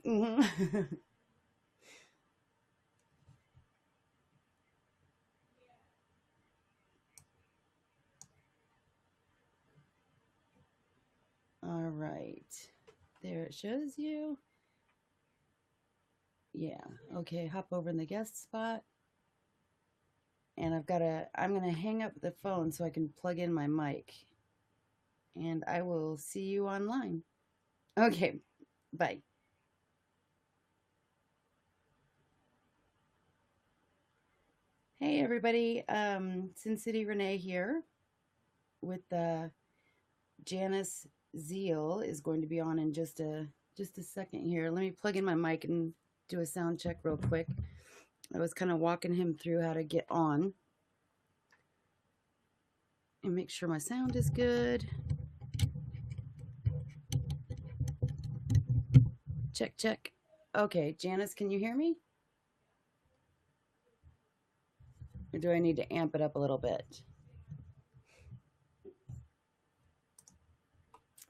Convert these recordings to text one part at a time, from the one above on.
Hmm. All right. There it shows you. Yeah. Okay. Hop over in the guest spot. And I'm going to hang up the phone so I can plug in my mic. And I will see you online. Okay. Bye. Hey, everybody. Sin City Renee here with Janus Zeal is going to be on in just a second here. Let me plug in my mic and do a sound check real quick. I was kind of walking him through how to get on and make sure my sound is good. Check, check. Okay, Janice, can you hear me? Or do I need to amp it up a little bit?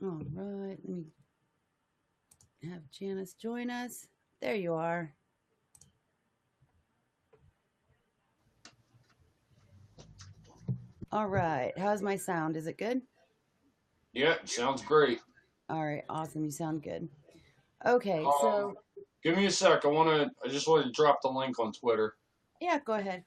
All right, let me have Janice join us. There you are. All right, how's my sound? Is it good? Yeah, sounds great. All right, awesome. You sound good. Okay, Um, so Give me a sec. I just want to drop the link on Twitter. yeah, go ahead.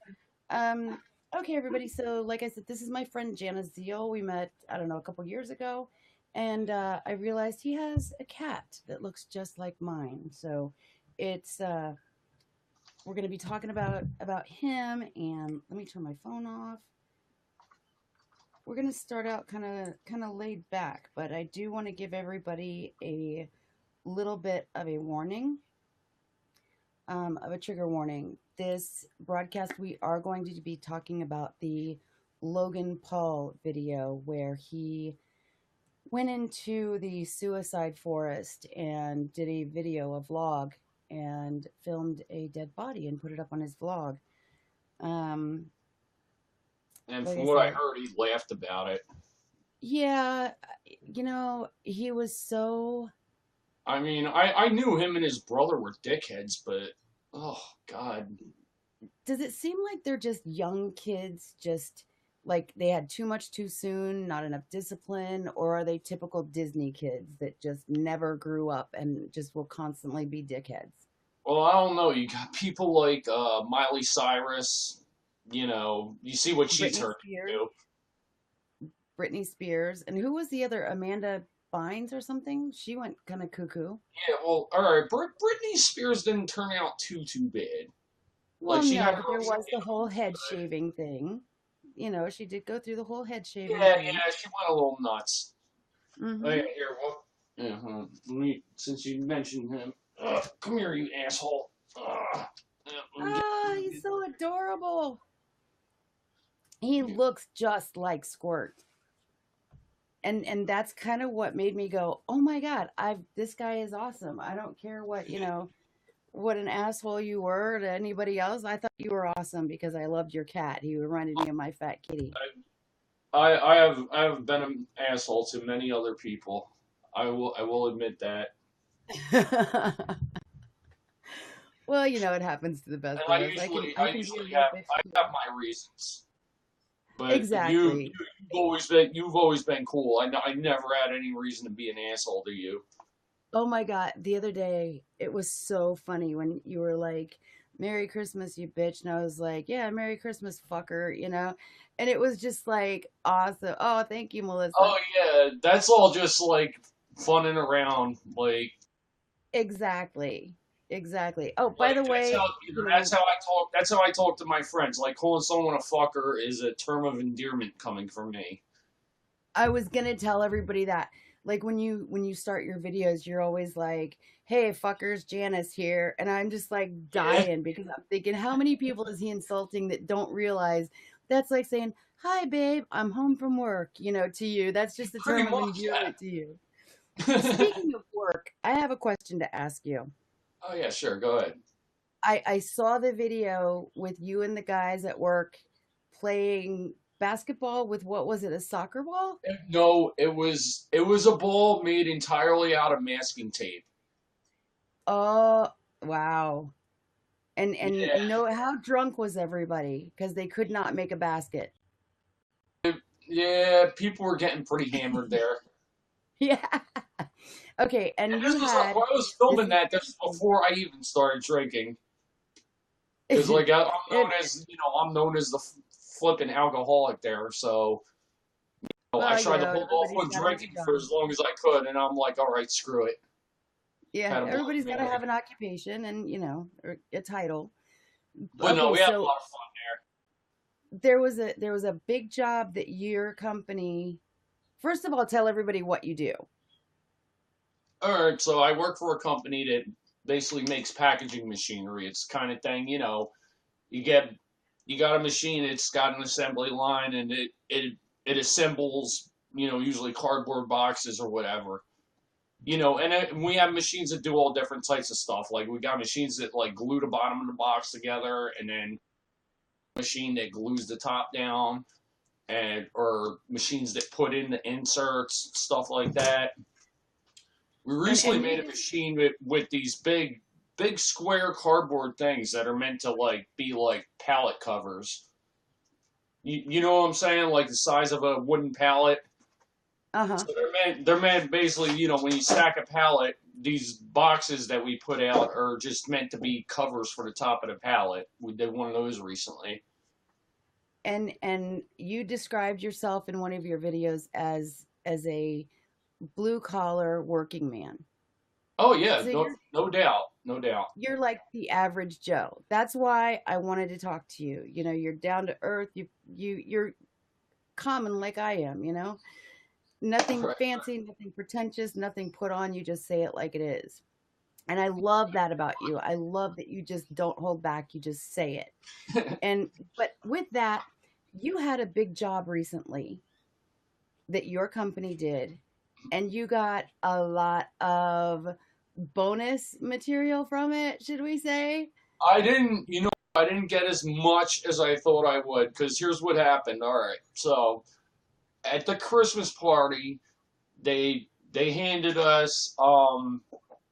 Um, okay, everybody. So, like I said, this is my friend Janus Zeal. We met, I don't know, a couple years ago, and I realized he has a cat that looks just like mine. So, it's we're going to be talking about him. And let me turn my phone off. We're going to start out kind of laid back, but I do want to give everybody a little bit of a warning, of a trigger warning. This broadcast, we are going to be talking about the Logan Paul video where he went into the suicide forest and did a video, a vlog, and filmed a dead body and put it up on his vlog. Um, And like from I what I said, heard, he laughed about it. yeah, he was so. I mean, I knew him and his brother were dickheads, but oh God. Does it seem like they're just young kids, just like they had too much too soon, not enough discipline, or are they typical Disney kids that just never grew up and just will constantly be dickheads? Well, I don't know. You got people like Miley Cyrus. You see what she Britney turned Spears, into. Britney Spears, and who was the other? Amanda Bynes or something? She went kind of cuckoo. Yeah, well, all right. Britney Spears didn't turn out too bad. Well, Like she no, had but her there was the whole scandals, head but shaving thing. She did go through the whole head shaving yeah, thing. she went a little nuts. Oh yeah, Mm-hmm. here, well, yeah, since you mentioned him, come here, you asshole. Let me get. Ah, he's so adorable. He Yeah. looks just like Squirt. And that's kind of what made me go, "Oh my god, I've this guy is awesome. I don't care what an asshole you were to anybody else. I thought you were awesome because I loved your cat. He reminded me of my fat kitty." I have been an asshole to many other people. I will admit that, Well, it happens to the best and of I us. I can usually I I can be a usually little have bitch I too. have my reasons. But Exactly. you've always been cool. I never had any reason to be an asshole to you. Oh my god, the other day it was so funny when you were like, "Merry Christmas, you bitch," and I was like, "Yeah, Merry Christmas, fucker," and it was just like awesome. Oh, thank you, Melissa. Oh yeah, that's all just like funning around. Exactly. Exactly. Oh, by Like the that's how way, that's how I talk. That's how I talk to my friends. Like calling someone a fucker is a term of endearment coming from me. I was gonna tell everybody that. Like when you start your videos, you're always like, "Hey, fuckers, Janice here," and I'm just like Yeah, dying because I'm thinking, how many people is he insulting that don't realize that's like saying, "Hi, babe, I'm home from work," to you. That's just a pretty term of much. endearment to you. Yeah. Speaking of work, I have a question to ask you. Oh yeah, sure. Go ahead. I saw the video with you and the guys at work playing basketball with what was it, a soccer ball? No, it was a ball made entirely out of masking tape. Oh, wow. And Yeah, no, how drunk was everybody? Because they could not make a basket. yeah, people were getting pretty hammered there. Yeah. Okay, and And you this was like, had when I was this filming is that, this was before I even started drinking. Because like I'm known it, as, I'm known as the flipping alcoholic there. So I well, tried to hold off everybody's on got to have a drinking for job. as long as I could, and I'm like, all right, screw it. Yeah, Had a Bloody everybody's got to have Mary. an occupation and, or a title. But no, Okay, we had a so lot of fun there was a big job that your company. First of all, tell everybody what you do. there. All right, so I work for a company that basically makes packaging machinery. It's the kind of thing, you get you got a machine, it's got an assembly line, and it assembles, usually cardboard boxes or whatever. And we have machines that do all different types of stuff. Like we got machines that like glue the bottom of the box together, and then a machine that glues the top down, and or machines that put in the inserts, stuff like that. We recently And you made a machine with these big square cardboard things that are meant to like be like pallet covers. You know what I'm saying? Like the size of a wooden pallet. uh-huh. So they're meant basically, when you stack a pallet, these boxes that we put out are just meant to be covers for the top of the pallet. We did one of those recently. And you described yourself in one of your videos as a blue collar working man. Oh yeah, So no doubt, no doubt. you're like the average Joe. That's why I wanted to talk to you. You're down to earth. You're common like I am, Nothing Right. fancy, nothing pretentious, nothing put on. You just say it like it is. And I love that about you. I love that you just don't hold back. You just say it. And but with that, you had a big job recently that your company did, and you got a lot of bonus material from it, should we say? I didn't get as much as I thought I would because here's what happened. All right, so at the Christmas party, they handed us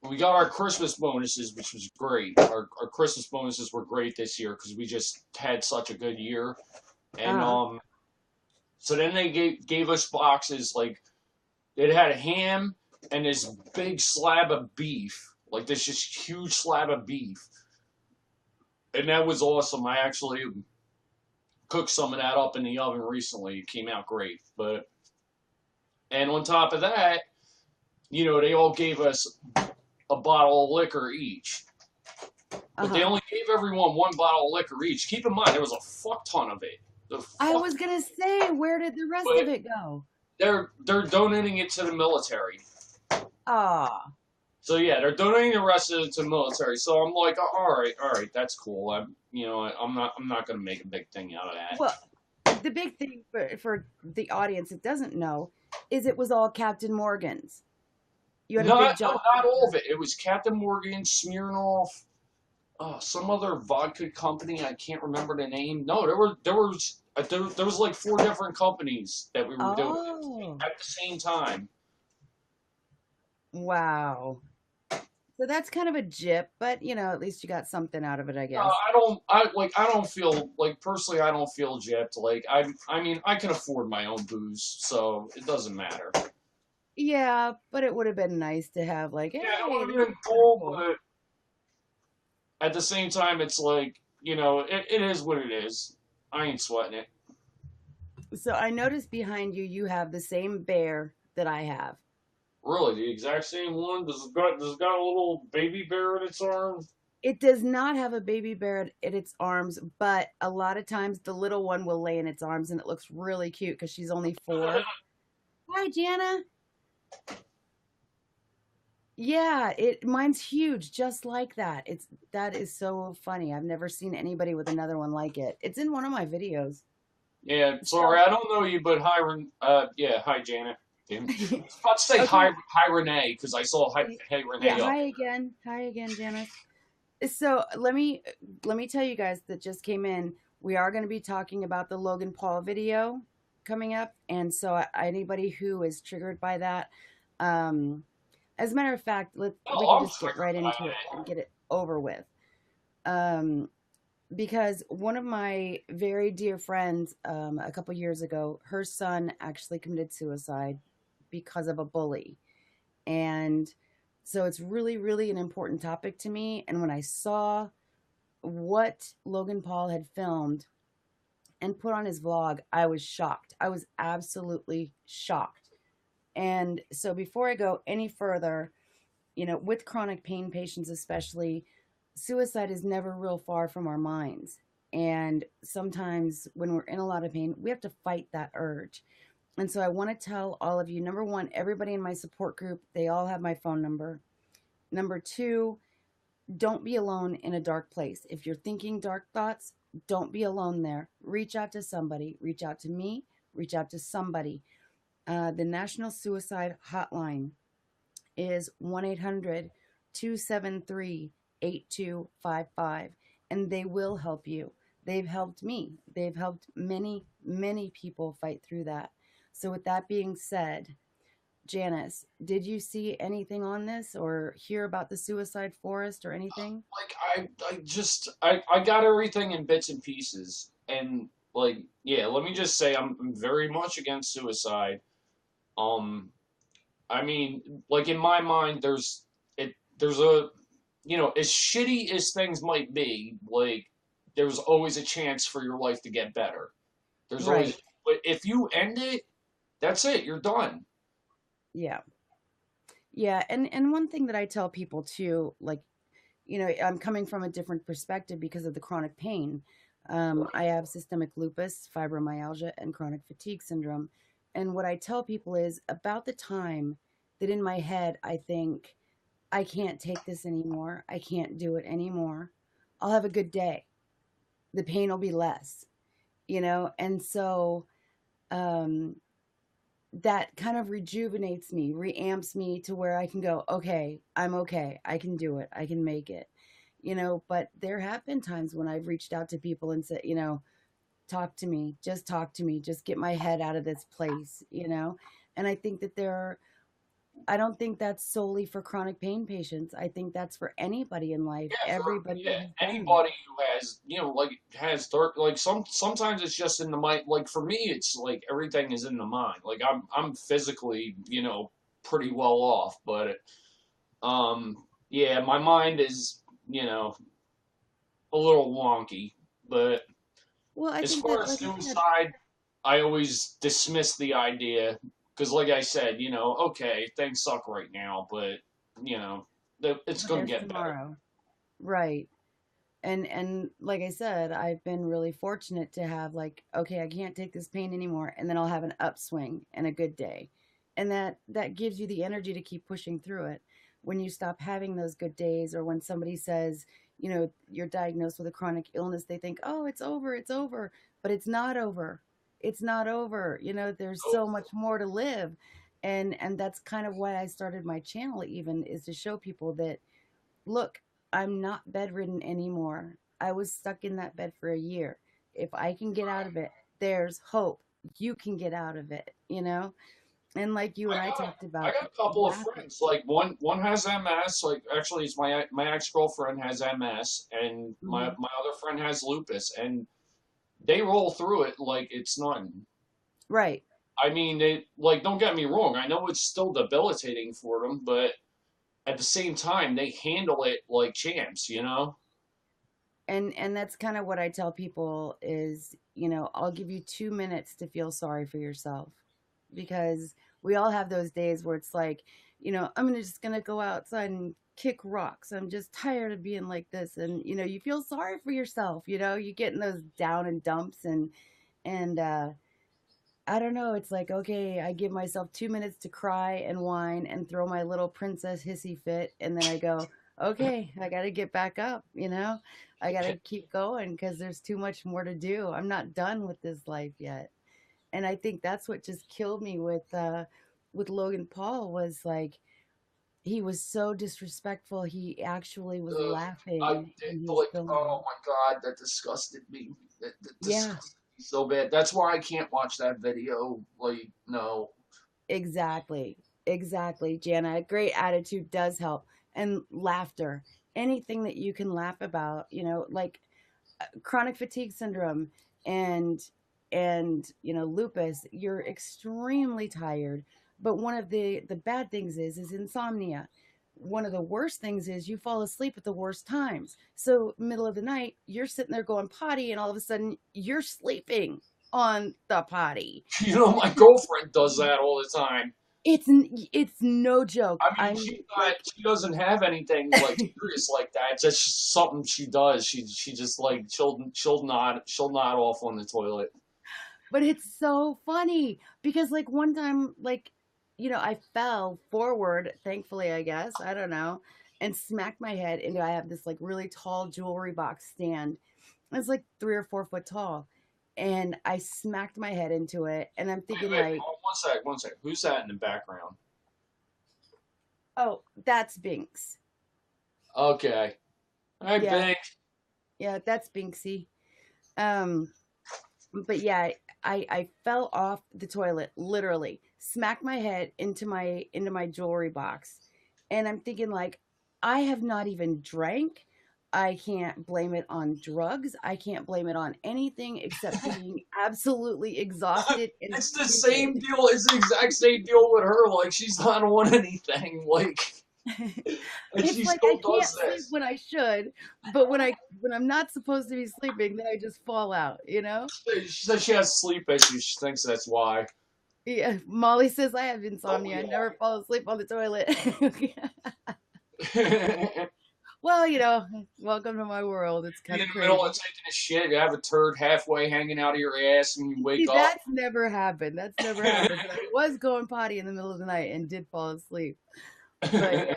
we got our Christmas bonuses, which was great. Our Christmas bonuses were great this year because we just had such a good year. And Uh-huh. so then they gave us boxes like it had a ham and this big slab of beef, like this just huge slab of beef, and that was awesome. I actually cooked some of that up in the oven recently. It came out great. But and on top of that, they all gave us a bottle of liquor each. But they Uh-huh. only gave everyone one bottle of liquor each. Keep in mind, there was a fuck ton of it. The I fuck, was gonna say, where did the rest of but it go? they're donating it to the military. Ah, So yeah, they're donating the rest of it to the military. So I'm like, all right, that's cool. I'm not gonna make a big thing out of that. well, the big thing for the audience that doesn't know is it was all Captain Morgan's. You had a big Not no, job. not all of it. It was Captain Morgan, Smirnoff, some other vodka company. I can't remember the name. No, there was like four different companies that we were doing Oh, at the same time. wow. So that's kind of a jip, but at least you got something out of it, I No, guess. I don't feel like personally. I don't feel gypped. Like I mean, I can afford my own booze, so it doesn't matter. Yeah, but it would have been nice to have like, Yeah, it hey, would this have is been kind of cool, cool. but at the same time, it's like it is what it is. I ain't sweating it. So I noticed behind you, you have the same bear that I have. Really, the exact same one. Does it got a little baby bear in its arm? It does not have a baby bear in its arms, but a lot of times the little one will lay in its arms and it looks really cute because she's only 4. Hi, Jana. Yeah, mine's huge, just like that. That is so funny. I've never seen anybody with another one like it. It's in one of my videos. Yeah, sorry, So, I don't know you, but hi, yeah, hi, Janet. Damn. I was about to say okay, hi, Renee, because I saw hey, yeah. Renee up. Hi again, Janice. So let me tell you guys that just came in. We are going to be talking about the Logan Paul video coming up, and so anybody who is triggered by that, um, As a matter of fact, we Oh, can I'm just get right into it and get it over with. Um, because one of my very dear friends, a couple years ago, her son actually committed suicide because of a bully. And so it's really, really an important topic to me. And when I saw what Logan Paul had filmed and put on his vlog, I was shocked. I was absolutely shocked. And so before I go any further, with chronic pain patients especially, suicide is never real far from our minds. And sometimes when we're in a lot of pain, we have to fight that urge. And so I want to tell all of you, number one, everybody in my support group, they all have my phone number. Number two, don't be alone in a dark place. If you're thinking dark thoughts, don't be alone there. Reach out to somebody. Reach out to me. Reach out to somebody. The National Suicide Hotline is 1-800-273-8255, and they will help you. They've helped me. They've helped many, many people fight through that. So, with that being said, Janice, did you see anything on this or hear about the suicide forest or anything? I got everything in bits and pieces, and like, yeah, let me just say, I'm very much against suicide. Um, I mean, like in my mind, there's a, as shitty as things might be, like, there's always a chance for your life to get better. There's always, Right. but if you end it, that's it, you're done. Yeah. Yeah. And one thing that I tell people too, like, I'm coming from a different perspective because of the chronic pain. I have systemic lupus, fibromyalgia, and chronic fatigue syndrome. And what I tell people is about the time that in my head I think, I can't take this anymore. I can't do it anymore. I'll have a good day. The pain will be less. And so um, that kind of rejuvenates me, reamps me to where I can go, okay, I'm okay. I can do it. I can make it. But there have been times when I've reached out to people and said, talk to me, just get my head out of this place. And I think that I don't think that's solely for chronic pain patients. I think that's for anybody in life. Yeah, for Everybody yeah, has done that. anybody who has, like has dark, like sometimes it's just in the mind. Like for me, it's like everything is in the mind. Like I'm physically, pretty well off, but yeah, my mind is, a little wonky. But Well, I as think far that, as like I said, suicide, I always dismiss the idea because, like I said, okay, things suck right now, but you know, it's but gonna there's get better. tomorrow. Right. And like I said, I've been really fortunate to have, like, okay, I can't take this pain anymore, and then I'll have an upswing and a good day. And that gives you the energy to keep pushing through it. When you stop having those good days, or when somebody says, you're diagnosed with a chronic illness, they think, "Oh, it's over." But it's not over. It's not over. There's so much more to live. And that's kind of why I started my channel, even, is to show people that, look, I'm not bedridden anymore. I was stuck in that bed for a year. If I can get out of it, there's hope. You can get out of it. And like you and I talked I about, got a couple of laughing. friends. Like one has MS. Like actually, it's my ex girlfriend has MS, and my Hmm. my other friend has lupus, and they roll through it like it's nothing. Right. I mean, like don't get me wrong. I know it's still debilitating for them, but at the same time, they handle it like champs. And that's kind of what I tell people is, I'll give you 2 minutes to feel sorry for yourself, because we all have those days where it's like, I'm just gonna go outside and kick rocks. I'm just tired of being like this, and you feel sorry for yourself. You get in those down and dumps, and I don't know. It's like, okay, I give myself 2 minutes to cry and whine and throw my little princess hissy fit. And then I go, okay, I got to get back up. I got to keep going because there's too much more to do. I'm not done with this life yet. And I think that's what just killed me with Logan Paul, was like, he was so disrespectful. He actually was I laughing did when he was like, oh filming. my god, that disgusted me. That Yeah, disgusted me so bad. That's why I can't watch that video. Like, no. exactly. Exactly, Jana. A great attitude does help. And laughter. Anything that you can laugh about, like chronic fatigue syndrome and lupus, you're extremely tired. But one of the bad things is insomnia. One of the worst things is you fall asleep at the worst times. So middle of the night, you're sitting there going potty, and all of a sudden you're sleeping on the potty. My girlfriend does that all the time. It's no joke. I mean, I'm like, she doesn't have anything like serious like that. It's just something she does. She just like she'll nod off on the toilet. but it's so funny because like one time, like, I fell forward, thankfully, I guess, I don't know, and smacked my head into, I have this like really tall jewelry box stand. It's like 3 or 4 foot tall. And I smacked my head into it, and I'm Wait, thinking wait, like, one sec. Who's that in the background? oh, that's Binks. Okay. Hi, Yeah, Bink. yeah, that's Binksy. Um, but yeah, I fell off the toilet, literally smacked my head into my jewelry box, and I'm thinking like, I have not even drank. I can't blame it on drugs. I can't blame it on anything except being absolutely exhausted and It's the stupid. same deal. It's the exact same deal with her. Like she's not on anything. Like, and It's she like I still can't does sleep this. when I should, but when I'm not supposed to be sleeping, then I just fall out. She says she has sleep issues. She thinks that's why. Yeah, Molly says I have Oh insomnia. I yeah. never fall asleep on the toilet. Well, welcome to my world. It's Be kind in of the middle of crazy. taking a shit, you have a turd halfway hanging out of your ass, and you wake See, up. that's never happened. That's never happened. But I was going potty in the middle of the night and did fall asleep. But yeah,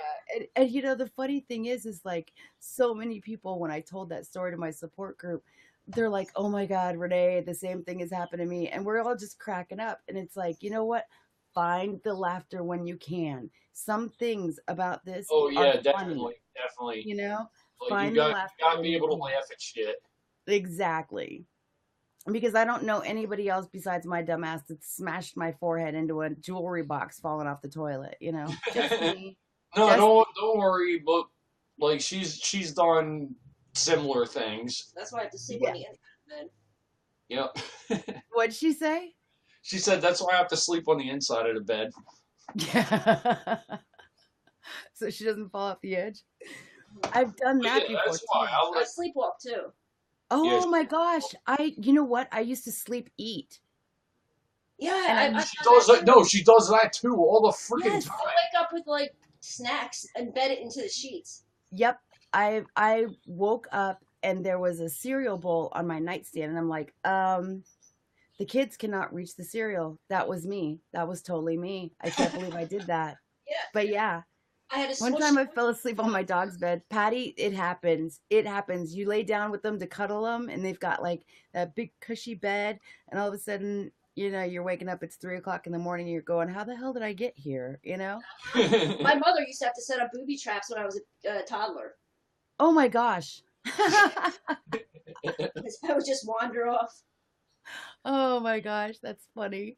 and the funny thing is like, so many people, when I told that story to my support group, they're like, "Oh my God, Renee, the same thing has happened to me," and we're all just cracking up. And it's like, you know what? Find the laughter when you can. Some things about this Oh are yeah, funny. definitely, definitely. You know, Like find the you laughter got to when be you able to can. laugh at shit. Exactly. Because I don't know anybody else besides my dumbass that smashed my forehead into a jewelry box falling off the toilet. Just me. No, Just don't worry. But like she's done similar things. That's why I have to sleep on yeah. the inside of the bed. Yep. What'd she say? She said that's why I have to sleep on the inside of the bed. Yeah. So she doesn't fall off the edge. I've done But yeah, that before that's why too. I I like. sleepwalk too. Yeah, Oh my gosh. You know what? I used to sleep eat. Yeah, And I've I'm done she does that that. too. No, she does that too all the freaking yes. time. I'll wake up with like snacks and bed it into the sheets. Yep. I woke up and there was a cereal bowl on my nightstand, and I'm like, the kids cannot reach the cereal. That was me. That was totally me. I can't believe I did that. Yeah, But yeah, I had to one smush. time I fell asleep on my dog's bed. Patty, it happens. It happens. You lay down with them to cuddle them, and they've got like that big cushy bed, and all of a sudden, you're waking up. It's 3 o'clock in the morning. And you're going, "How the hell did I get here?" My mother used to have to set up booby traps when I was a toddler. Oh my gosh. Because I would just wander off. Oh my gosh, that's funny.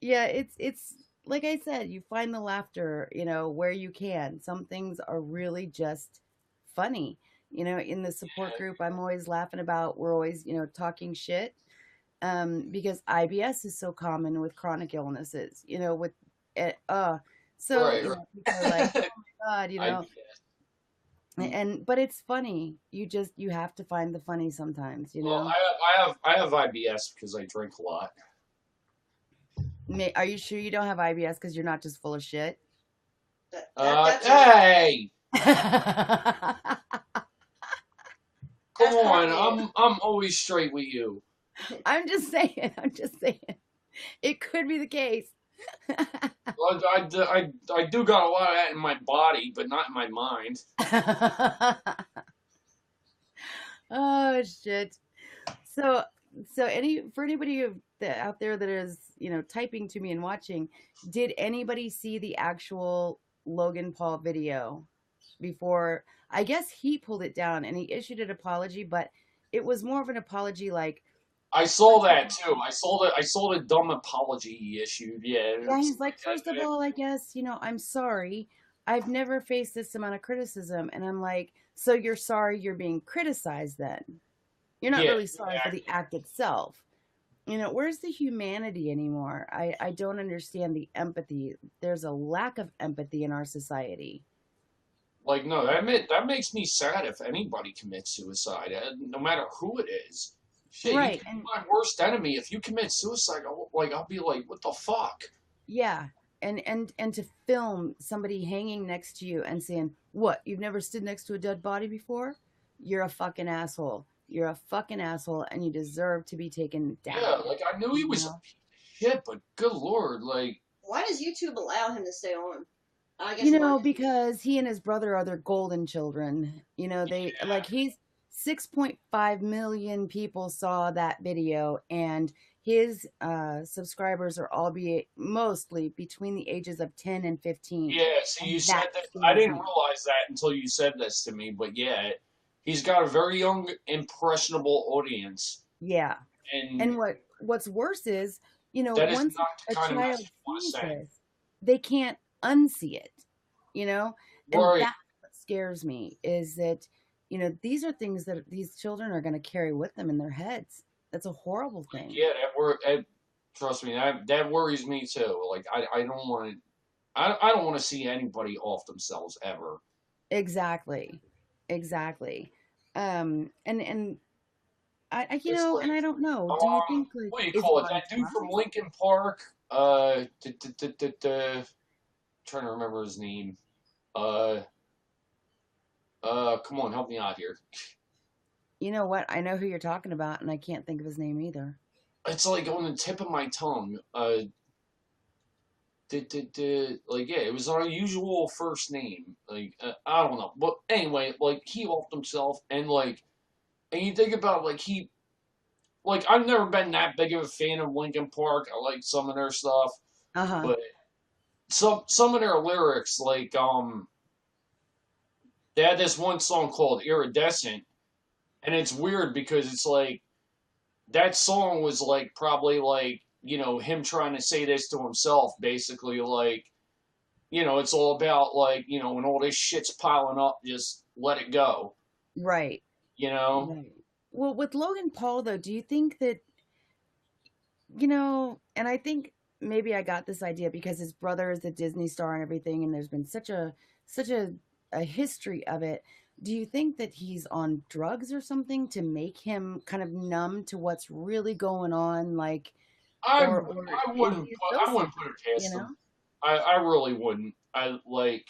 Yeah, it's like I said, you find the laughter, where you can. Some things are really just funny. In the support group, I'm always laughing about, we're always, talking shit. Because IBS is so common with chronic illnesses, with it, so, Right, people are like, right. oh my God, I and but it's funny. You have to find the funny sometimes. I have IBS because I drink a lot. Are you sure you don't have IBS because you're not just full of shit? That's Hey, I'm come that's on! probably it. I'm always straight with you. just saying. I'm just saying. It could be the case. I do got a lot of that in my body, but not in my mind. Oh shit. So for anybody out there that is, typing to me and watching, did anybody see the actual Logan Paul video before? I guess he pulled it down and he issued an apology, but it was more of an apology like, I saw that too. I saw the dumb apology he issued. Yeah. Yeah, he's like, first of all, I guess, I'm sorry. I've never faced this amount of criticism. And I'm like, so you're sorry you're being criticized then? You're not Yeah, really sorry for the exactly. act itself. Where's the humanity anymore? I don't understand the empathy. There's a lack of empathy in our society. Like, no, that makes me sad if anybody commits suicide, no matter who it is. Shit, you Right. could be And my worst enemy. If you commit suicide, I'll be like, what the fuck? yeah. And to film somebody hanging next to you and saying, "What? You've never stood next to a dead body before? You're a fucking asshole. You're a fucking asshole and you deserve to be taken Yeah, down." like I knew he You was a know? piece of shit, but good lord, like, Why does YouTube allow him to stay on? I guess market. Because he and his brother are their golden children. They like he's 6.5 million people saw that video, and his subscribers are all be mostly between the ages of 10 and 15. yeah. See, you And said that that. I scares didn't me. realize that until you said this to me. But yeah, he's got a very young, impressionable audience, Yeah. and And what's worse is, that is once not the a kind of child message you want to sees send. this, they can't unsee it, you know? And Right. that's what scares me is that, these are things that these children are going to carry with them in their heads. That's a horrible Like, thing. yeah, trust me, that worries me too. Like, I don't want to. I don't want to see anybody off themselves ever. Exactly. Exactly. And It's and like, I don't know. Do you think like what do you is he call it? on That dude from drugs? Linkin Park. Trying to remember his name. Uh, come on, help me out here. You know what? I know who you're talking about, and I can't think of his name either. It's like on the tip of my tongue. Like, yeah, it was our usual first name. Like, I don't know, but anyway, like he offed himself, and you think about like I've never been that big of a fan of Linkin Park. I like some of their stuff, Uh-huh. but some of their lyrics, they had this one song called "Iridescent," and it's weird because it's like that song was like probably like him trying to say this to himself, basically like it's all about like when all this shit's piling up, just let it go, Right. you know. Right. Well, with Logan Paul though, do you think that, and I think maybe I got this idea because his brother is a Disney star and everything, and there's been such a history of it. Do you think that he's on drugs or something to make him kind of numb to what's really going on, like, I or I is wouldn't he a put I wouldn't put it sociopath, you past know? him. I really wouldn't. I like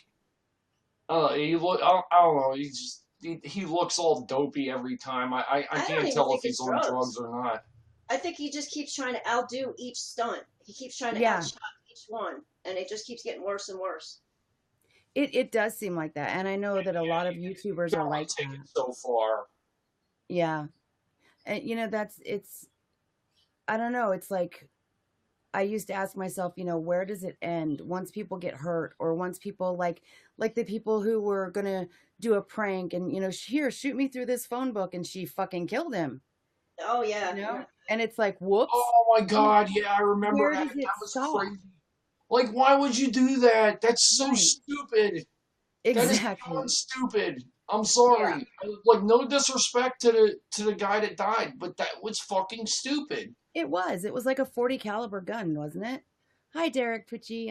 he look I don't know. He looks all dopey every time. I I don't can't even tell if think he's it's on drugs drugs. or not. I think he just keeps trying to outdo each stunt. He keeps trying to Yeah, outshot each one, and it just keeps getting worse and worse. it does seem like that, and I know that a lot of You YouTubers can are only like take it that. so far. Yeah, and that's it's I don't know. It's like I used to ask myself, where does it end once people get hurt or once people like the people who were gonna do a prank and here, shoot me through this phone book, and she fucking killed him, Oh yeah, yeah. and it's like, whoops, Oh my God, yeah, I remember where that. does it That was stop? crazy. Like, why would you do that? That's so Right, stupid. That is beyond exactly. stupid. I'm Yeah, sorry. Like, no disrespect to the guy that died, but that was fucking stupid. it was like a 40 caliber gun, wasn't it? Hi, Derek Twitchy.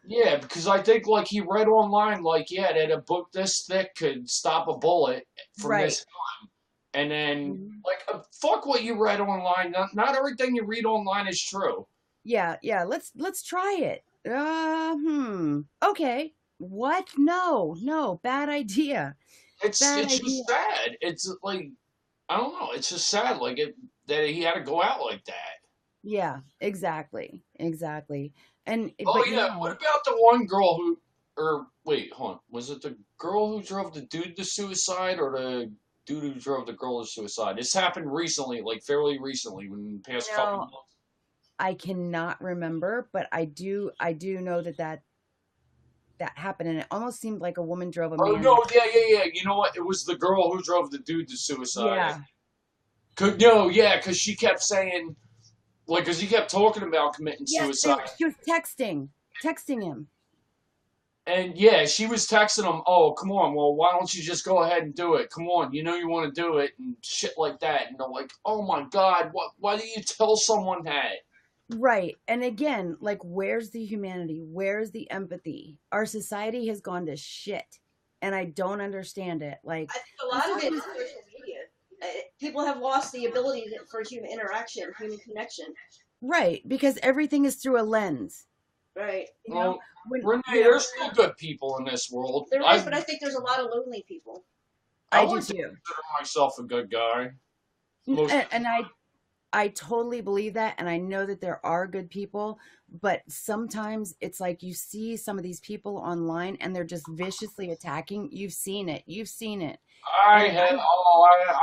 Yeah, because I think like he read online like yeah that a book this thick could stop a bullet from Right. this, and then Mhm. like fuck what you read online. Not everything you read online is true. Yeah, yeah. Let's try it. Okay. What? No, no. Bad idea. Bad It's idea. just sad. It's like I don't know. It's just sad like it that he had to go out like that. Yeah, exactly. Exactly. And Oh but yeah, what about the one girl who or wait, hold on. Was it the girl who drove the dude to suicide or the dude who drove the girl to suicide? This happened recently, like fairly recently, within the you past couple know, months. I cannot remember, but I do know that happened, and it almost seemed like a woman drove a Oh man no, to. yeah. You know what? It was the girl who drove the dude to suicide. Yeah. No, yeah, because she kept saying, like, because he kept talking about committing Yes, suicide. she was texting him. And yeah, she was texting him, oh, come on, well, why don't you just go ahead and do it? Come on, you know you want to do it, and shit like that. And they're like, oh my God, why do you tell someone that? Right. And again, like, where's the humanity? Where's the empathy? Our society has gone to shit. And I don't understand it. Like, I think a lot of it is social media. People have lost the ability for human interaction, human connection. right. Because everything is through a lens. Right. You know, Renee, there's still good people in this world. There is, but I think there's a lot of lonely people. I do like to too. consider myself a good guy. And I totally believe that, and I know that there are good people, but sometimes it's like you see some of these people online and they're just viciously attacking. You've seen it. I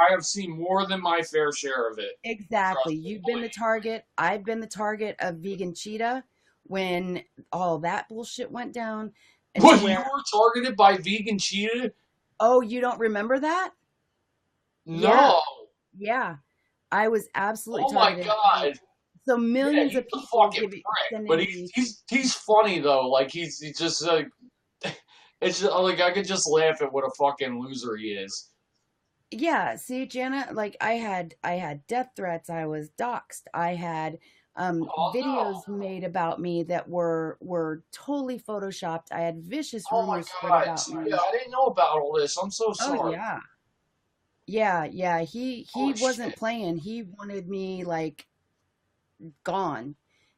have seen more than my fair share of it. Exactly. You've been the target. I've been the target of Vegan Cheetah when all that bullshit went down. What, you were targeted by Vegan Cheetah? Oh, you don't remember that? No. Yeah. I was absolutely targeted. Oh my God. So millions of people but he's funny though. Like he's just like it's just, like I could just laugh at what a fucking loser he is. Yeah, see, Jana, like I had death threats, I was doxxed, I had videos made about me that were totally photoshopped. I had vicious rumors spread about me. Yeah, I didn't know about all this. I'm so sorry. Oh yeah. Yeah, he wasn't playing. He wanted me like gone.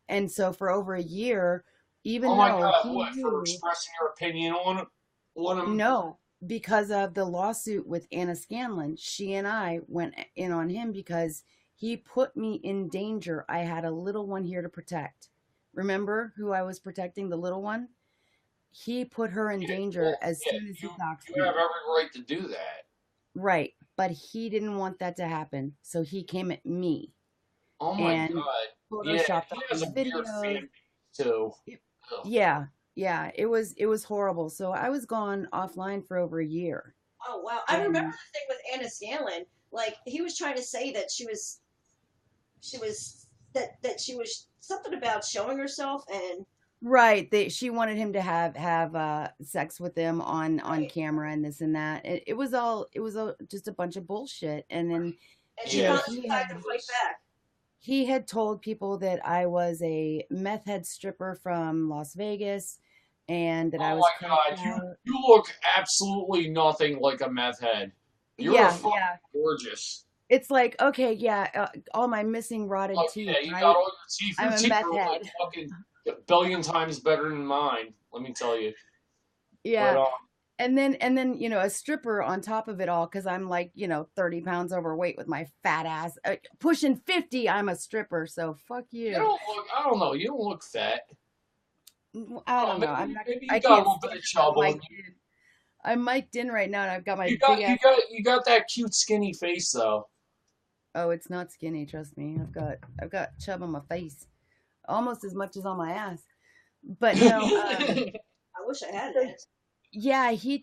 And so for over a year, even though he for expressing your opinion on him? No, because of the lawsuit with Anna Scanlon, she and I went in on him because he put me in danger. I had a little one here to protect. Remember who I was protecting, the little one? He put her in danger as soon as he doxed me. You have every right to do that. Right, but he didn't want that to happen, so he came at me. Oh my God. Photoshopped he has a weird fan too. Yeah, it was horrible. So I was gone offline for over a year. Oh wow! I remember the thing with Anna Scanlon. Like he was trying to say that she was something about showing herself and right. She wanted him to have sex with them on camera and this and that. It was just a bunch of bullshit. And then she decided to fight back. He had told people that I was a meth head stripper from Las Vegas and that I was. Oh my God, you look absolutely nothing like a meth head. You're gorgeous. It's like, okay, yeah, all my missing rotted teeth. Yeah, you right? got all your teeth. I'm a meth head. Like fucking a billion times better than mine, let me tell you. Yeah. But, and then a stripper on top of it all, because I'm like 30 pounds overweight with my fat ass, pushing 50. I'm a stripper, so fuck you. I don't know. You don't look fat. I don't know. Maybe you got a little bit of chub on you. I'm mic'd in right now, and I've got my you got that cute skinny face though. Oh, it's not skinny. Trust me. I've got chub on my face, almost as much as on my ass. But no. I wish I had it. Yeah, he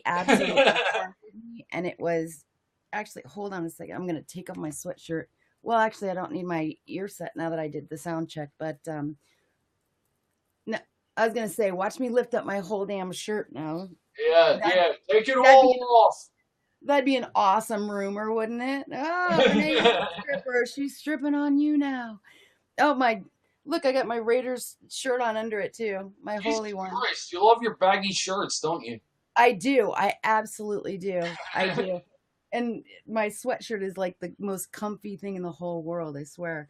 absolutely targeted me, and it was actually. Hold on a second. I'm gonna take off my sweatshirt. Well, actually, I don't need my ear set now that I did the sound check. But no, I was gonna say, watch me lift up my whole damn shirt now. Yeah, take it all off. That'd be an awesome rumor, wouldn't it? Oh, Renee's a stripper. She's stripping on YouNow. Oh my. Look, I got my Raiders shirt on under it too. My holy one. Christ, you love your baggy shirts, don't you? I do. I absolutely do. I do. And my sweatshirt is like the most comfy thing in the whole world, I swear.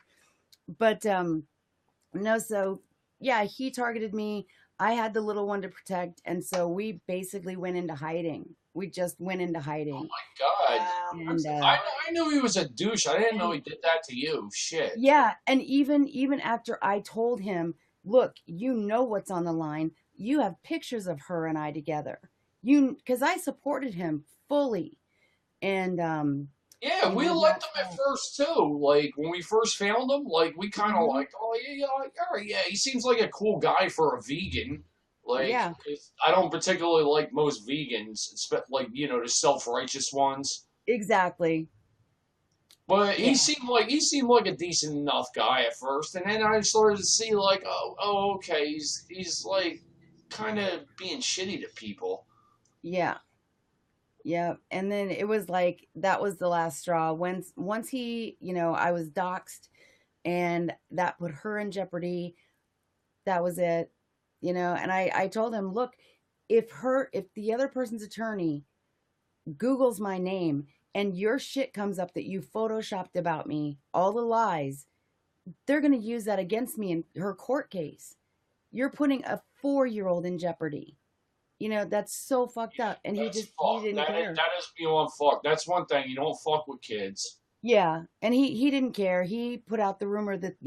But no, so yeah, he targeted me. I had the little one to protect, and so we basically went into hiding. We just went into hiding. Oh my God! And, I knew he was a douche. I didn't know he did that to you. Shit. Yeah, and even after I told him, look, you know what's on the line. You have pictures of her and I together. Because I supported him fully, and yeah, we liked him at first too. Like when we first found him, like we kind of like, oh yeah, he seems like a cool guy for a vegan. Like, yeah. I don't particularly like most vegans, like, the self-righteous ones. Exactly. But Yeah. he seemed like a decent enough guy at first, and then I started to see like, okay, he's like kind of being shitty to people. Yeah. Yeah. And then it was like that was the last straw. Once he, I was doxxed and that put her in jeopardy. That was it. And I told him, look, if the other person's attorney Googles my name and your shit comes up that you photoshopped about me, all the lies, they're going to use that against me in her court case. You're putting a 4-year-old in jeopardy. That's so fucked up. And he That's just, he fuck. didn't care. That is beyond fuck. That's one thing. You don't fuck with kids. Yeah. And he didn't care. He put out the rumor that,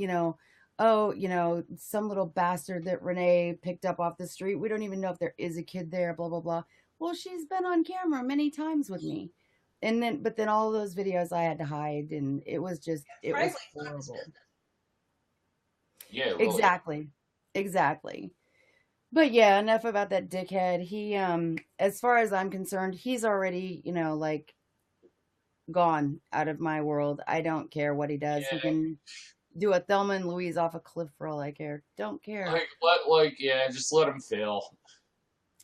oh, some little bastard that Renee picked up off the street. We don't even know if there is a kid there, blah, blah, blah. Well, she's been on camera many times with me. But then all those videos I had to hide, and it was horrible. Yeah, really. Exactly. But yeah, enough about that dickhead. He, as far as I'm concerned, he's already, like gone out of my world. I don't care what he does. Yeah. He can do a Thelma and Louise off a cliff for all I care. Don't care. Just let him fail.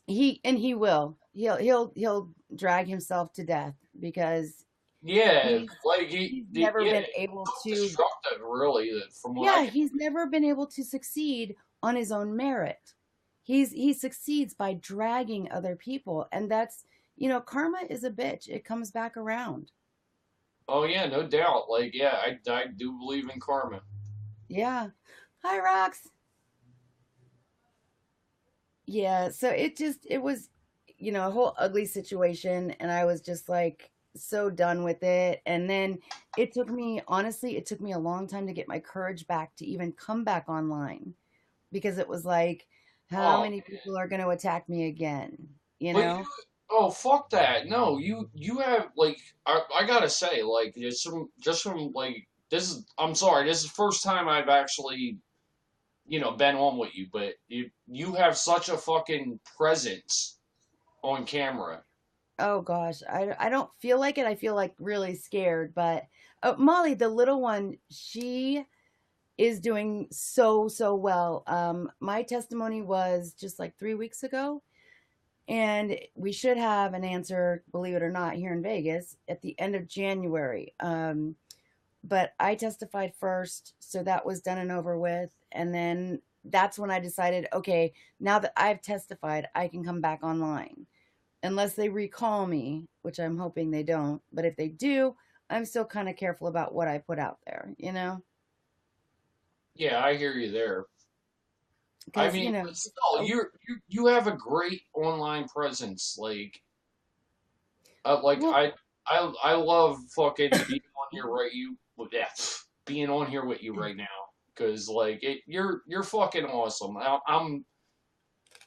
He will. He'll drag himself to death because he's never been able to. Destructive, really. From what he's never been able to succeed on his own merit. He succeeds by dragging other people, and that's karma is a bitch. It comes back around. Oh yeah, no doubt. I do believe in karma. Yeah. Hi, Rox. Yeah, so it was, a whole ugly situation, and I was just like so done with it. And then it took me a long time to get my courage back to even come back online because it was like, how many people are going to attack me again? Oh, fuck that. No, you have I gotta say, I'm sorry, this is the first time I've actually been on with you, but you have such a fucking presence on camera. Oh gosh, I don't feel like it. I feel like really scared, but Molly, the little one, she is doing so well. My testimony was just like 3 weeks ago, and we should have an answer, believe it or not, here in Vegas at the end of January. But I testified first, so that was done and over with. And then that's when I decided, okay, now that I've testified, I can come back online. Unless they recall me, which I'm hoping they don't. But if they do, I'm still kind of careful about what I put out there, Yeah, I hear you there. I mean, still, you have a great online presence. I love fucking being on here being on here with you right now because you're fucking awesome.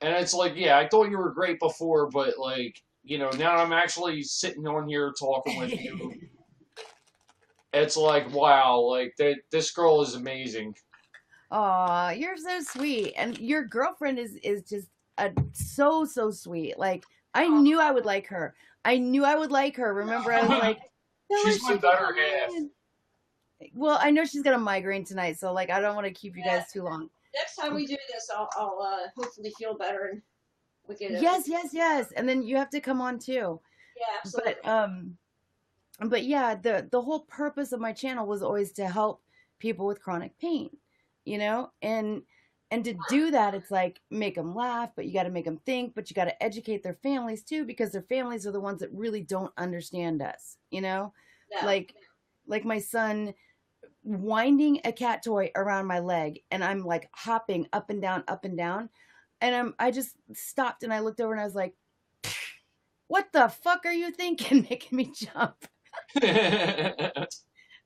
And it's I thought you were great before, but now I'm actually sitting on here talking with you. It's wow, this girl is amazing. Aw, you're so sweet. And your girlfriend is just so sweet. I knew I would like her. Remember, I was like, she's my better half. Well, I know she's got a migraine tonight, so I don't want to keep you guys too long. Next time we do this, I'll hopefully feel better and we can. Yes. And then you have to come on too. Yeah, absolutely. But yeah, the whole purpose of my channel was always to help people with chronic pain, and to do that, it's make them laugh, but you got to make them think, but you got to educate their families too, because their families are the ones that really don't understand us, Yeah. Like my son winding a cat toy around my leg, and I'm hopping up and down, and I just stopped and I looked over and I was like, what the fuck are you thinking, making me jump?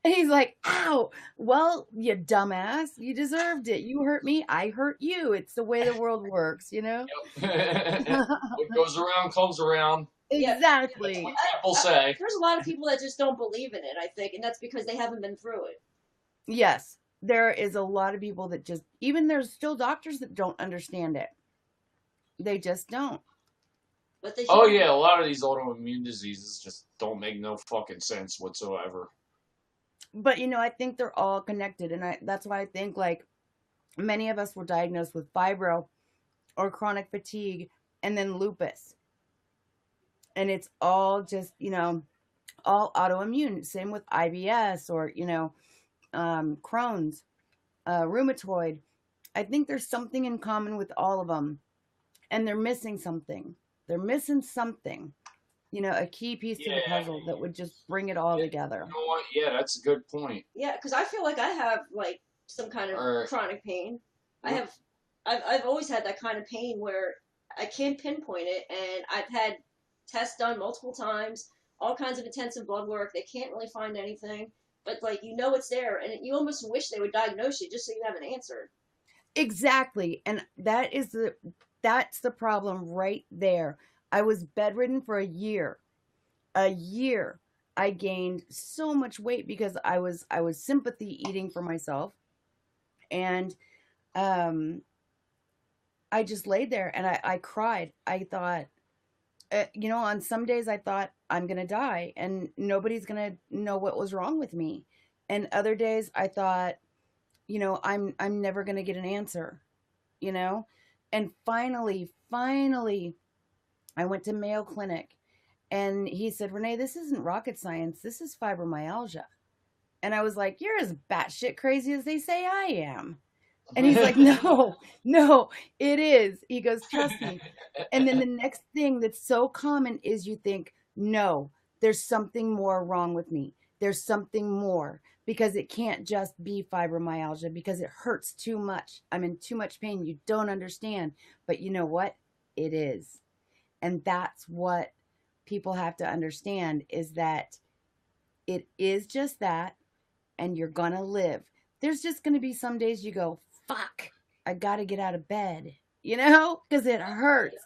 And he's like, ow, well, you dumbass, you deserved it. You hurt me, I hurt you. It's the way the world works, Yep. What goes around comes around. Exactly. That's what people say. There's a lot of people that just don't believe in it, I think, and that's because they haven't been through it. Yes, there is a lot of people that there's still doctors that don't understand it. They just don't. But a lot of these autoimmune diseases just don't make no fucking sense whatsoever. But I think they're all connected, and that's why I think like many of us were diagnosed with fibro or chronic fatigue and then lupus, and it's all just all autoimmune. Same with IBS or Crohn's, rheumatoid. I think there's something in common with all of them, and they're missing something. They're missing something, a key piece to the Yeah. puzzle that would just bring it all together. You know what? Yeah, that's a good point. Yeah, because I feel like I have like some kind of All right. chronic pain. I've always had that kind of pain where I can't pinpoint it, and I've had tests done multiple times, all kinds of intensive blood work. They can't really find anything, but like it's there, and you almost wish they would diagnose you just so you have an answer. Exactly. And that's the problem right there. I was bedridden for a year. A year. I gained so much weight because I was sympathy eating for myself. And I just laid there and I cried. I thought, on some days I thought I'm going to die and nobody's going to know what was wrong with me. And other days I thought, I'm never going to get an answer, you know? And finally, I went to Mayo Clinic and he said, Renee, this isn't rocket science. This is fibromyalgia. And I was like, you're as batshit crazy as they say I am. And he's like, no, it is. He goes, trust me. And then the next thing that's so common is you think, no, there's something more wrong with me. There's something more because it can't just be fibromyalgia because it hurts too much. I'm in too much pain. You don't understand. But you know what? It is. And that's what people have to understand is that it is just that, and you're going to live. There's just going to be some days you go, fuck, I got to get out of bed, because it hurts.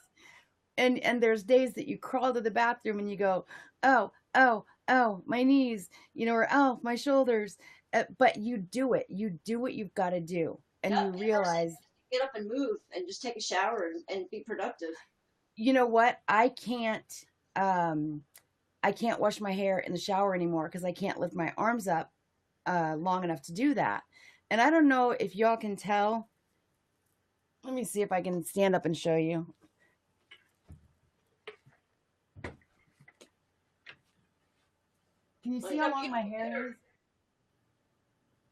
And there's days that you crawl to the bathroom and you go, oh, my knees, or oh, my shoulders. But you do it. You do what you've got to do. And Yep, you realize, get up and move and just take a shower and be productive. you know what? I can't wash my hair in the shower anymore because I can't lift my arms up long enough to do that. And I don't know if y'all can tell. Let me see if I can stand up and show you. Can you see how long my hair is?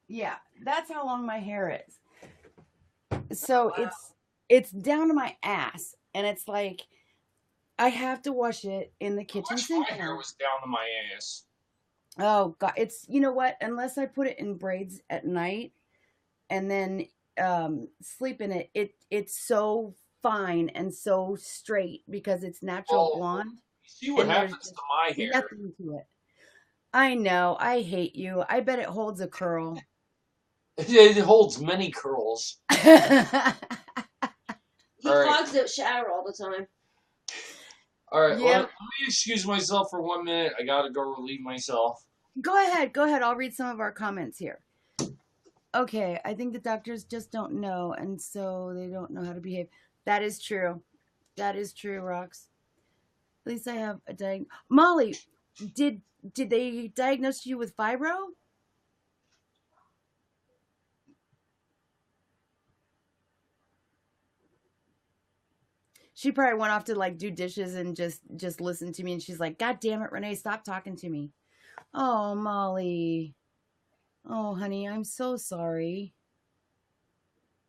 Yeah, that's how long my hair is. So wow. It's down to my ass, and it's like I have to wash it in the kitchen sink. My hair was down to my ass. Oh God, it's what? Unless I put it in braids at night and then sleep in it, it's so fine and so straight because it's natural blonde. You see what happens to my hair? Nothing to it. I know. I hate you. I bet it holds a curl. It holds many curls. He clogs the shower all the time. All right, let me excuse myself for 1 minute. I gotta go relieve myself. Go ahead. I'll read some of our comments here. Okay, I think the doctors just don't know, and so they don't know how to behave. That is true. That is true, Rox. At least I have a Molly, did they diagnose you with fibro? She probably went off to like do dishes and just listen to me, and she's like, God damn it, Renee, stop talking to me. Oh, Molly. Oh, honey, I'm so sorry.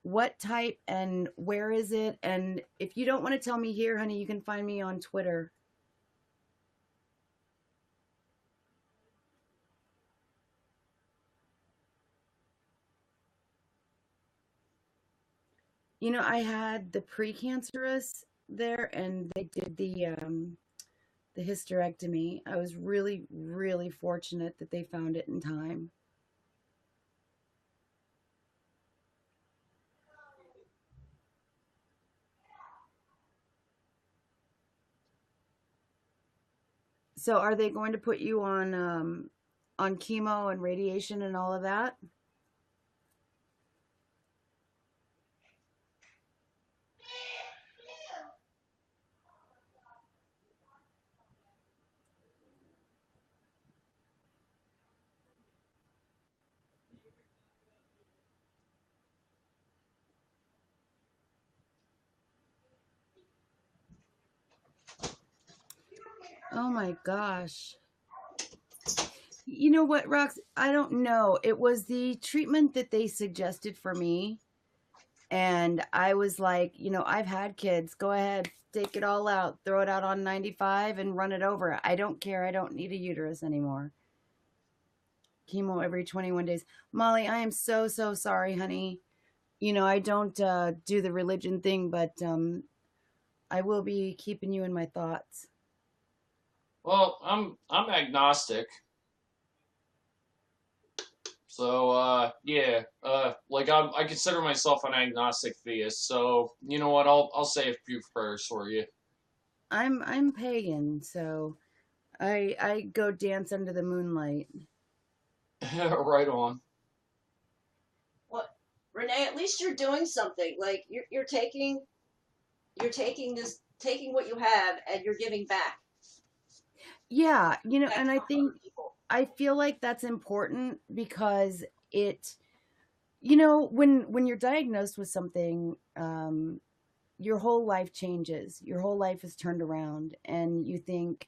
What type and where is it? And if you don't want to tell me here, honey, you can find me on Twitter. I had the precancerous there, and they did the hysterectomy. I was really, really fortunate that they found it in time. So are they going to put you on chemo and radiation and all of that? Oh my gosh. You know what, Rox? I don't know. It was the treatment that they suggested for me. And I was like, I've had kids. Go ahead, take it all out, throw it out on 95 and run it over. I don't care. I don't need a uterus anymore. Chemo every 21 days. Molly, I am so, so sorry, honey. I don't do the religion thing, but I will be keeping you in my thoughts. Well, I'm agnostic. So yeah, like I consider myself an agnostic theist. So you know what? I'll say a few prayers for you. I'm pagan, so I go dance under the moonlight. Right on. Well, Renee, at least you're doing something. Like you're taking taking what you have and you're giving back. Yeah, That's and I for other think people. I feel like that's important because it, when you're diagnosed with something, your whole life changes. Your whole life is turned around, and you think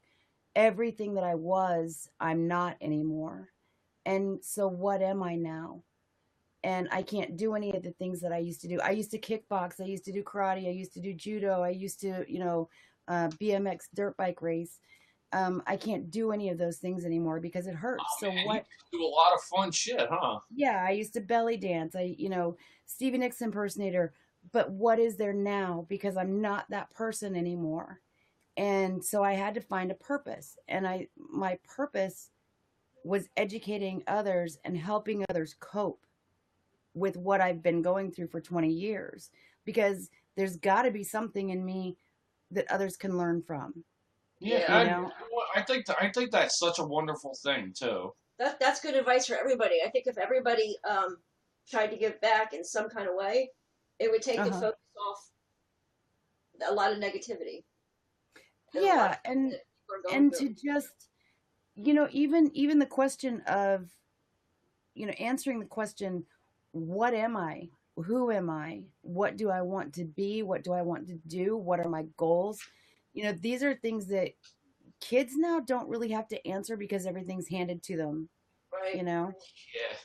everything that I was, I'm not anymore. And so, what am I now? And I can't do any of the things that I used to do. I used to kickbox. I used to do karate. I used to do judo. I used to, BMX dirt bike race. I can't do any of those things anymore because it hurts. Oh So man, you what? do a lot of fun shit, huh? Yeah, I used to belly dance. Stevie Nicks impersonator. But what is there now? Because I'm not that person anymore. And so I had to find a purpose. And my purpose was educating others and helping others cope with what I've been going through for 20 years. Because there's got to be something in me that others can learn from, Yeah, you know? I think that's such a wonderful thing too. That's good advice for everybody. I think if everybody tried to give back in some kind of way, it would take the Uh-huh. focus off a lot of negativity and a lot of Yeah, things that people are going and through. to just, even the question of, answering the question, what am I? Who am I? What do I want to be? What do I want to do? What are my goals? These are things that kids now don't really have to answer because everything's handed to them, you Right. know? Yeah.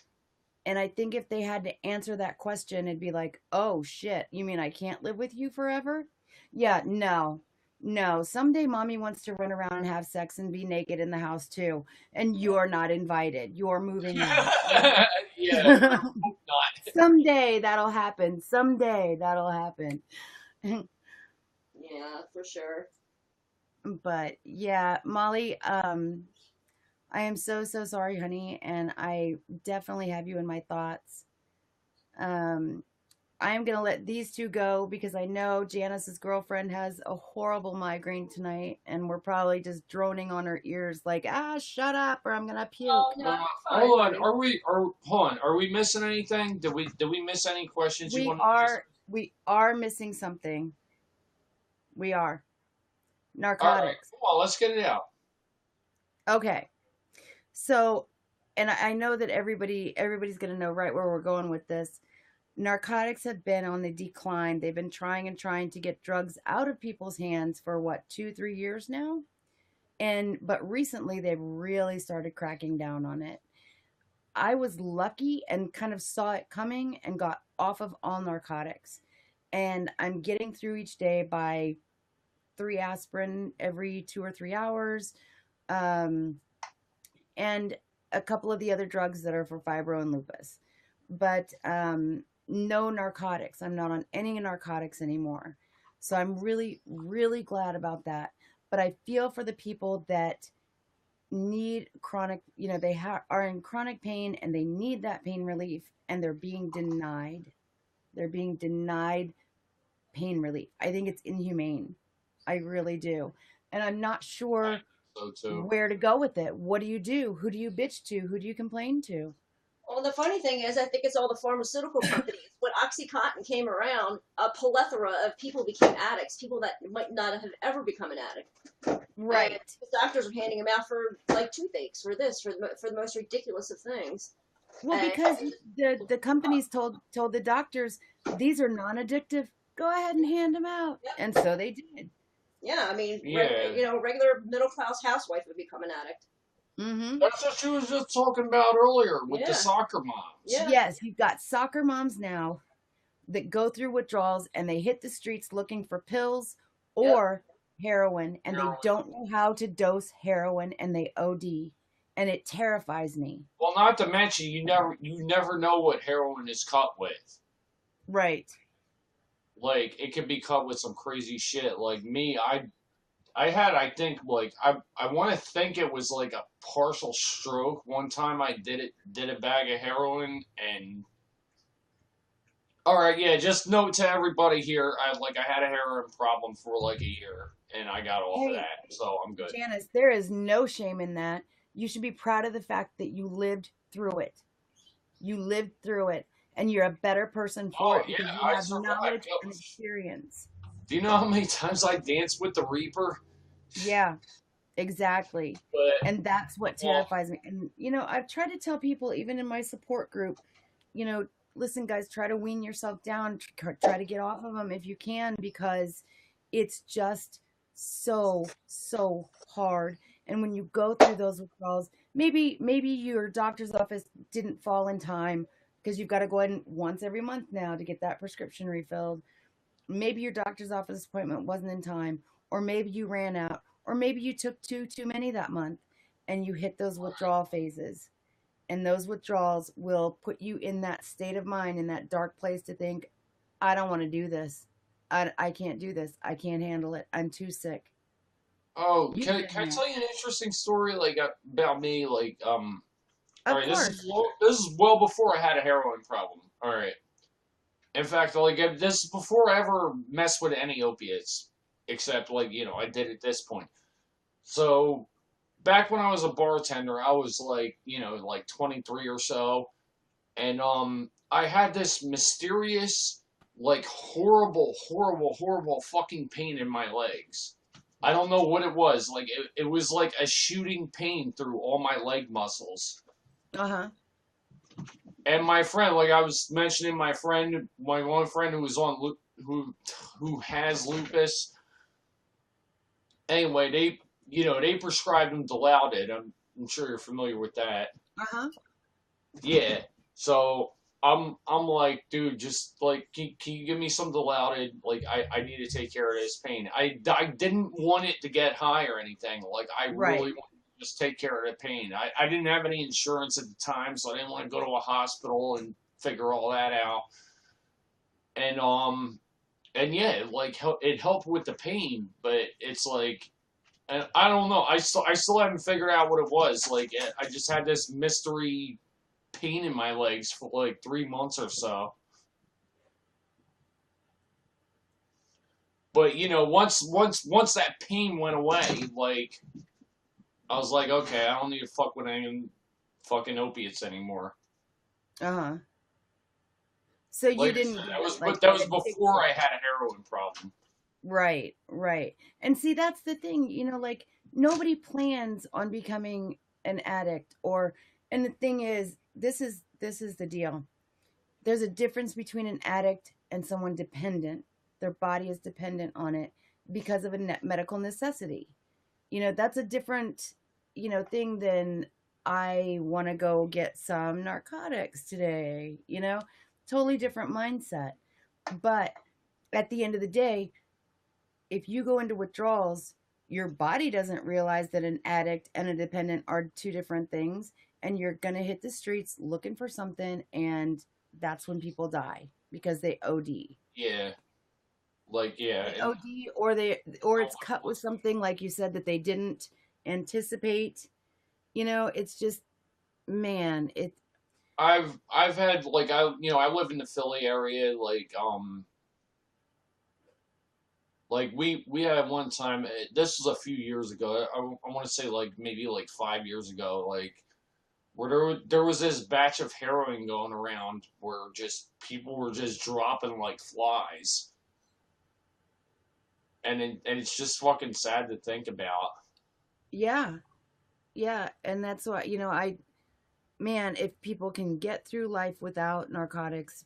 And I think if they had to answer that question, it'd be like, oh shit, you mean I can't live with you forever? Yeah, no, no. Someday mommy wants to run around and have sex and be naked in the house too. And you're not invited. You're moving out. Yeah, not. Someday that'll happen. Someday that'll happen. Yeah, for sure. But yeah, Molly, I am so, so sorry, honey. And I definitely have you in my thoughts. Um, I am going to let these two go because I know Janice's girlfriend has a horrible migraine tonight, and we're probably just droning on her ears like, shut up, or I'm going to Oh puke. no, you're fine, Hold on. honey. Hold on? Are we missing anything? Did we miss any questions you We wanted to just? are, we are missing something. We are. All right, Narcotics. come on. Let's get it out. Okay. So, and I know that everybody's going to know right where we're going with this. Narcotics have been on the decline. They've been trying and trying to get drugs out of people's hands for what, 2, 3 years now? But recently they've really started cracking down on it. I was lucky and kind of saw it coming and got off of all narcotics. And I'm getting through each day by 3 aspirin every 2 or 3 hours. Um, and a couple of the other drugs that are for fibro and lupus. But no narcotics. I'm not on any narcotics anymore. So I'm really, really glad about that. But I feel for the people that need chronic, are in chronic pain and they need that pain relief and they're being denied. They're being denied pain relief. I think it's inhumane. I really do. And I'm not sure So too. where to go with it. What do you do? Who do you bitch to? Who do you complain to? Well, the funny thing is, I think it's all the pharmaceutical companies. When OxyContin came around, a plethora of people became addicts, people that might not have ever become an addict. And Right. the doctors are handing them out for like toothaches, for this, for the most ridiculous of things. Well, And because the companies told the doctors these are non-addictive. Go ahead and hand them out, yep, and so they did. Yeah, I mean, Yeah. regular middle class housewife would become an addict. Mm-hmm. That's what she was just talking about earlier with the Yeah. soccer moms. Yeah. Yes, you've got soccer moms now that go through withdrawals and they hit the streets looking for pills Yep. or heroin, and they Heroin. don't know how to dose heroin, and they OD, and it terrifies me. Well, not to mention you never know what heroin is cut with. Right. Like it could be cut with some crazy shit. Like me, I had, I think, like I want to think it was like a partial stroke. One time I did a bag of heroin, and all right, yeah. Just note to everybody here, I had a heroin problem for like a year, and I got off of Hey, that, so I'm good. Janice, there is no shame in that. You should be proud of the fact that you lived through it. You lived through it, and you're a better person for Oh it because yeah, you I have survived. knowledge and experience. Do you know how many times I danced with the Reaper? Yeah, exactly. But And that's what well, terrifies me. And, I've tried to tell people, even in my support group, listen, guys, try to wean yourself down, try to get off of them if you can, because it's just so, so hard. And when you go through those withdrawals, maybe your doctor's office didn't fall in time because you've got to go in once every month now to get that prescription refilled. Maybe your doctor's office appointment wasn't in time, or maybe you ran out, or maybe you took too many that month and you hit those withdrawal phases. And those withdrawals will put you in that state of mind, in that dark place to think, I don't want to do this. I can't do this. I can't handle it. I'm too sick. oh, You've can been I there. tell you an interesting story about me? All Of right, course. this is well before I had a heroin problem. All right. In fact, this is before I ever messed with any opiates, except I did at this point. So back when I was a bartender, I was like 23 or so, and I had this mysterious, like horrible, horrible, horrible fucking pain in my legs. I don't know what it was. Like it was like a shooting pain through all my leg muscles. Uh-huh. And my friend, like I was mentioning, my one friend who was on who has lupus. Anyway, they prescribed him Dilaudid. I'm sure you're familiar with that. Uh-huh. Yeah. So I'm like, dude, just like, can you give me some Dilaudid? Like, I need to take care of this pain. I didn't want it to get high or anything. Like, I Right. really wanted to just take care of the pain. I didn't have any insurance at the time, so I didn't want to go to a hospital and figure all that out. And yeah, like it helped with the pain, but it's like, and I don't know. I still haven't figured out what it was. Like, I just had this mystery pain in my legs for like 3 months or so. But once that pain went away, like I was like, okay, I don't need to fuck with any fucking opiates anymore. Uh-huh. So you Like I didn't said, get that was addicted. before I had a heroin problem. Right, right. And see, that's the thing, like nobody plans on becoming an addict, and the thing is, this is the deal. There's a difference between an addict and someone dependent. Their body is dependent on it because of a medical necessity. That's a different, thing than I want to go get some narcotics today, totally different mindset. But at the end of the day, if you go into withdrawals, your body doesn't realize that an addict and a dependent are two different things, and you're going to hit the streets looking for something, and that's when people die because they OD. Yeah, like yeah, They OD, or it's cut with something like you said that they didn't anticipate. It's just, man, I've had I live in the Philly area, like we had one time. This was a few years ago. I want to say like maybe like 5 years ago. Like where there was this batch of heroin going around where just people were just dropping like flies, and it's just fucking sad to think about. yeah, yeah. And that's why, man, if people can get through life without narcotics,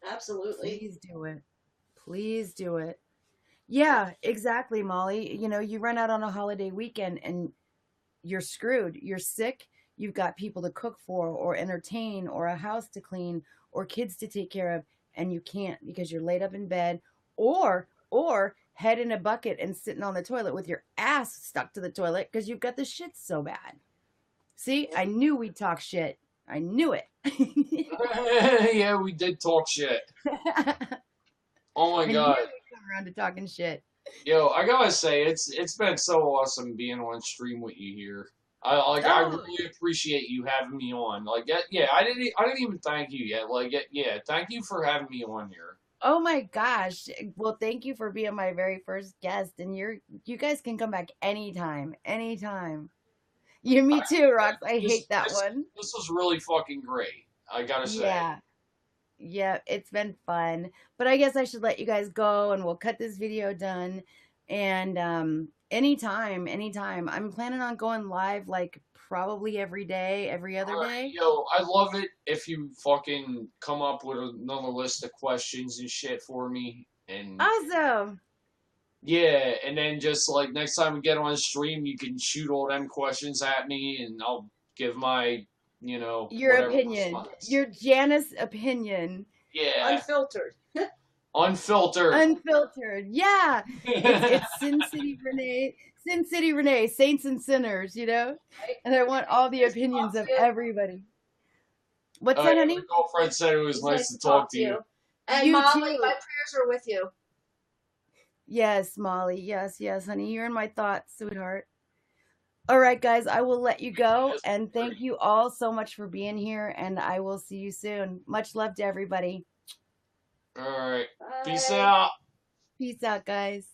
Absolutely. please do it. Please do it. Yeah, exactly, Molly. You know, you run out on a holiday weekend and you're screwed. You're sick. You've got people to cook for or entertain or a house to clean or kids to take care of, and you can't because you're laid up in bed or head in a bucket and sitting on the toilet with your ass stuck to the toilet because you've got the shit so bad. See, I knew we'd talk shit. I knew it. Yeah, we did talk shit. Oh my I knew god. we'd come around to talking shit. Yo, I gotta say, it's been so awesome being on stream with you here. I Oh, really appreciate you having me on. Like, yeah, I didn't even thank you yet. Like, yeah, thank you for having me on here. oh my gosh. Well, thank you for being my very first guest. And you guys can come back anytime. Anytime. You, me I, too, Rox. I this hate that this one. this was really fucking great. I gotta say. Yeah. Yeah, it's been fun. But I guess I should let you guys go and we'll cut this video done. And anytime, anytime. I'm planning on going live like probably every day, every other Alright, day. yo, I'd love it if you fucking come up with another list of questions and shit for me. And Awesome. yeah, and then just like next time we get on stream, you can shoot all them questions at me, and I'll give my, Your whatever opinion. response. Your Janus opinion. Yeah, Unfiltered. unfiltered. Unfiltered. Yeah. It's Sin City Renee, Saints and Sinners, you know? Right? And I want all the Nice to opinions talk of to you. everybody. What's All that, right, honey? my girlfriend said it was It's nice to talk to you. And You Molly, too. my prayers are with you. Yes, Molly. Yes, yes, honey. You're in my thoughts, sweetheart. All right, guys, I will let you go. And thank you all so much for being here. And I will see you soon. Much love to everybody. All right, peace Bye. out. Peace out, guys.